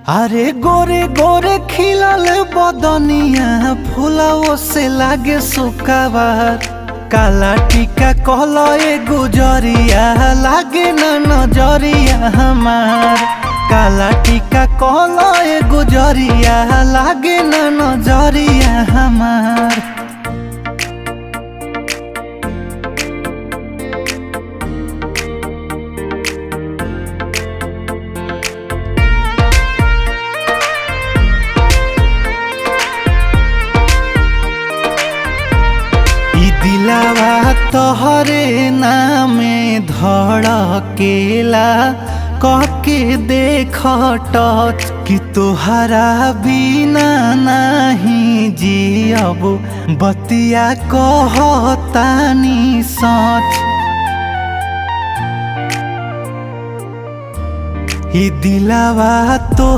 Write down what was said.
अरे गोरे गोरे खिलल बदनिया फूलाओ से लागे सुकाबार। काला टीका कहलो ए गुजरिया लागे न नजरिया हमार। काला टीका कहलो ए गुजरिया लागे न नजरिया हमार। दिलावा तोहरे नामे धड़केला कहके देख टच कि तोहरा बिना नहीं जियब बतिया कहतानी सच। दिलावा तो